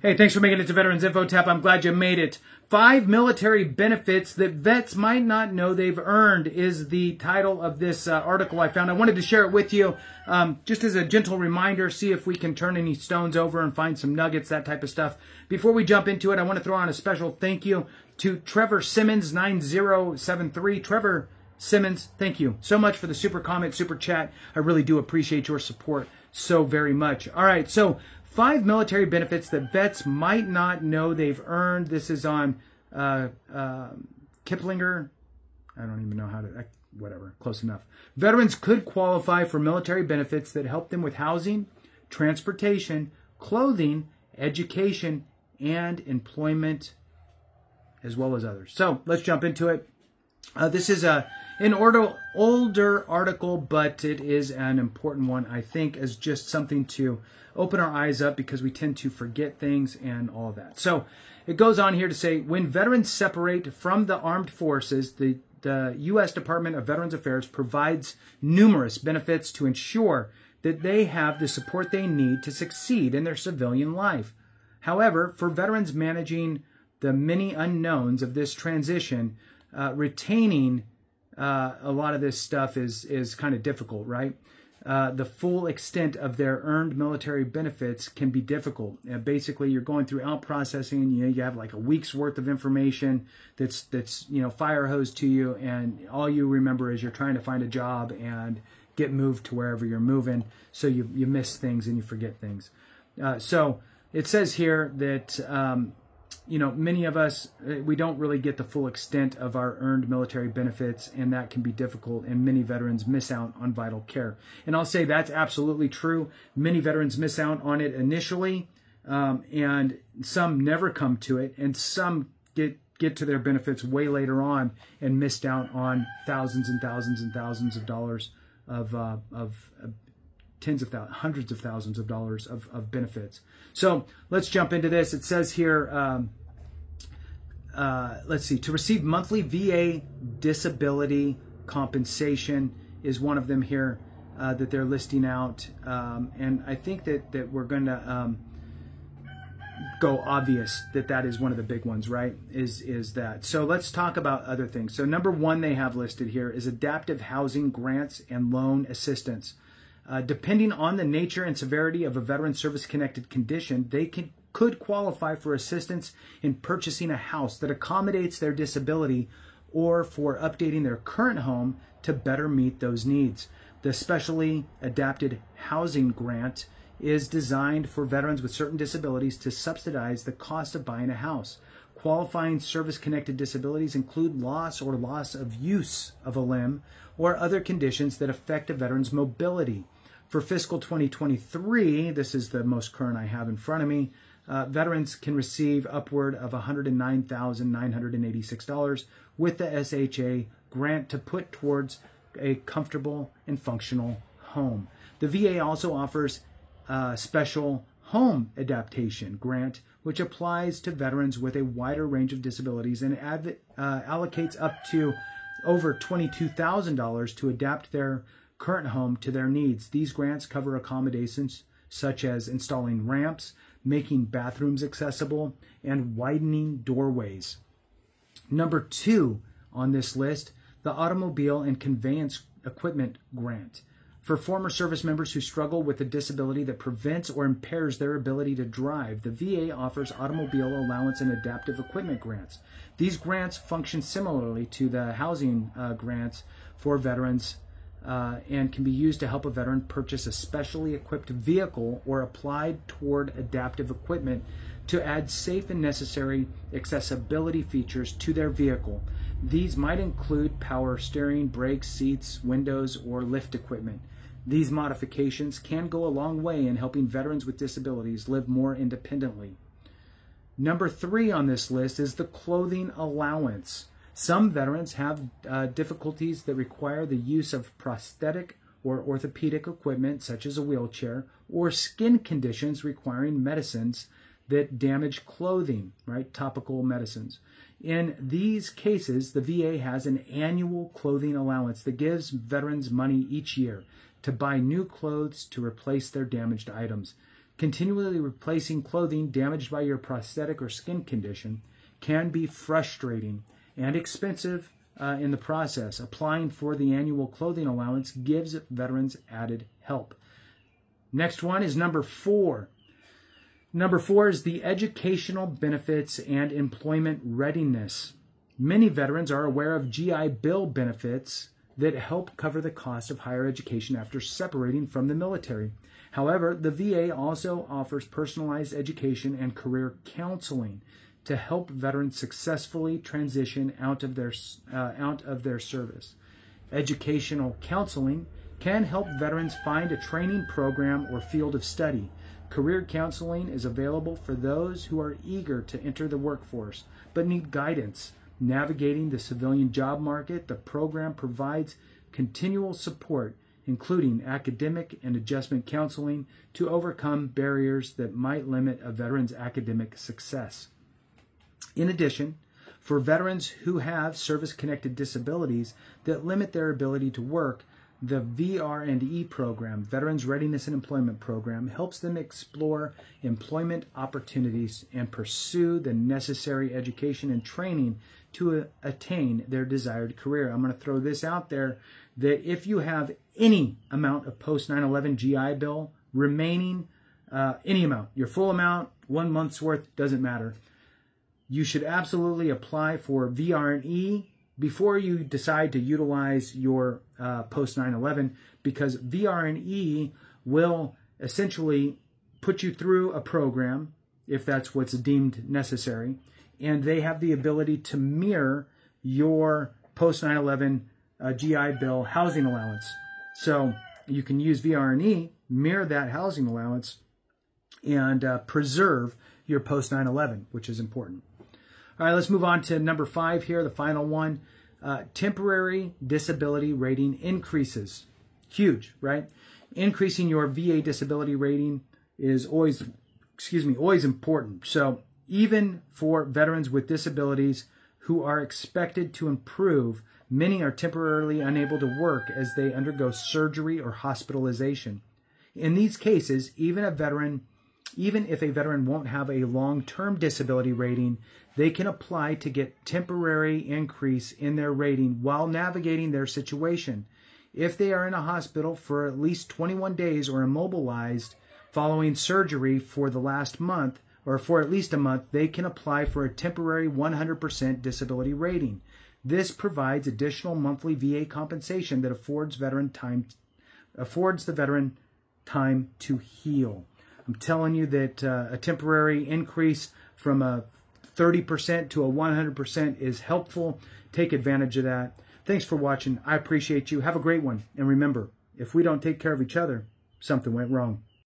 Hey, thanks for making it to Veterans Info Tap. I'm glad you made it. 5 military benefits that vets might not know they've earned is the title of this article I found. I wanted to share it with you just as a gentle reminder, see if we can turn any stones over and find some nuggets, that type of stuff. Before we jump into it, I want to throw on a special thank you to Trevor Simmons 9073. Trevor Simmons, thank you so much for the super comment, super chat. I really do appreciate your support so very much. All right, so 5 military benefits that vets might not know they've earned. This is on Kiplinger. I don't even know how to, whatever, close enough. Veterans could qualify for military benefits that help them with housing, transportation, clothing, education, and employment, as well as others. So let's jump into it. This is an older article, but it is an important one, I think, as just something to open our eyes up because we tend to forget things and all that. So it goes on here to say, when veterans separate from the armed forces, the U.S. Department of Veterans Affairs provides numerous benefits to ensure that they have the support they need to succeed in their civilian life. However, for veterans managing the many unknowns of this transition, retaining a lot of this stuff is kind of difficult, right? The full extent of their earned military benefits can be difficult. Basically, you're going through out processing. You have like a week's worth of information that's fire hose to you, and all you remember is you're trying to find a job and get moved to wherever you're moving. So you miss things and you forget things. So it says here that many of us, we don't really get the full extent of our earned military benefits, and that can be difficult, and many veterans miss out on vital care. And I'll say that's absolutely true. Many veterans miss out on it initially, and some never come to it, and some get to their benefits way later on and missed out on thousands and thousands and thousands of dollars of tens of thousands, hundreds of thousands of dollars of benefits. So let's jump into this. It says here, let's see, to receive monthly VA disability compensation is one of them here that they're listing out. And I think that we're going to go obvious that is one of the big ones, right? Is that. So let's talk about other things. So number one they have listed here is adaptive housing grants and loan assistance. Depending on the nature and severity of a veteran service-connected condition, they could qualify for assistance in purchasing a house that accommodates their disability or for updating their current home to better meet those needs. The Specially Adapted Housing Grant is designed for veterans with certain disabilities to subsidize the cost of buying a house. Qualifying service-connected disabilities include loss or loss of use of a limb or other conditions that affect a veteran's mobility. For fiscal 2023, this is the most current I have in front of me, veterans can receive upward of $109,986 with the SHA grant to put towards a comfortable and functional home. The VA also offers a special home adaptation grant, which applies to veterans with a wider range of disabilities and allocates up to over $22,000 to adapt their current home to their needs. These grants cover accommodations such as installing ramps, making bathrooms accessible, and widening doorways. Number 2 on this list, the Automobile and Conveyance Equipment Grant. For former service members who struggle with a disability that prevents or impairs their ability to drive, the VA offers automobile allowance and adaptive equipment grants. These grants function similarly to the housing grants for veterans and can be used to help a veteran purchase a specially equipped vehicle or applied toward adaptive equipment to add safe and necessary accessibility features to their vehicle. These might include power steering, brakes, seats, windows, or lift equipment. These modifications can go a long way in helping veterans with disabilities live more independently. Number 3 on this list is the clothing allowance. Some veterans have difficulties that require the use of prosthetic or orthopedic equipment, such as a wheelchair, or skin conditions requiring medicines that damage clothing, right? Topical medicines. In these cases, the VA has an annual clothing allowance that gives veterans money each year to buy new clothes to replace their damaged items. Continually replacing clothing damaged by your prosthetic or skin condition can be frustrating and expensive in the process. Applying for the annual clothing allowance gives veterans added help. Next one is number 4. Number 4 is the educational benefits and employment readiness. Many veterans are aware of GI Bill benefits that help cover the cost of higher education after separating from the military. However, the VA also offers personalized education and career counseling to help veterans successfully transition out of their service. Educational counseling can help veterans find a training program or field of study. Career counseling is available for those who are eager to enter the workforce but need guidance navigating the civilian job market. The program provides continual support, including academic and adjustment counseling, to overcome barriers that might limit a veteran's academic success. In addition, for veterans who have service-connected disabilities that limit their ability to work, the VR&E program, Veterans Readiness and Employment Program, helps them explore employment opportunities and pursue the necessary education and training to attain their desired career. I'm going to throw this out there, that if you have any amount of post 9/11 GI Bill remaining, any amount, your full amount, 1 month's worth, doesn't matter, you should absolutely apply for VR&E before you decide to utilize your post 9/11, because VR&E will essentially put you through a program if that's what's deemed necessary, and they have the ability to mirror your post 9/11 GI Bill housing allowance. So you can use VR&E, mirror that housing allowance, and preserve your post 9/11, which is important. All right, let's move on to number 5 here, the final one. Temporary disability rating increases. Huge, right? Increasing your VA disability rating is always important. So even for veterans with disabilities who are expected to improve, many are temporarily unable to work as they undergo surgery or hospitalization. In these cases, even if a veteran won't have a long-term disability rating, they can apply to get temporary increase in their rating while navigating their situation. If they are in a hospital for at least 21 days or immobilized following surgery for the last month or for at least a month, they can apply for a temporary 100% disability rating. This provides additional monthly VA compensation that affords the veteran time to heal. I'm telling you that a temporary increase from a 30% to a 100% is helpful. Take advantage of that. Thanks for watching. I appreciate you. Have a great one. And remember, if we don't take care of each other, something went wrong.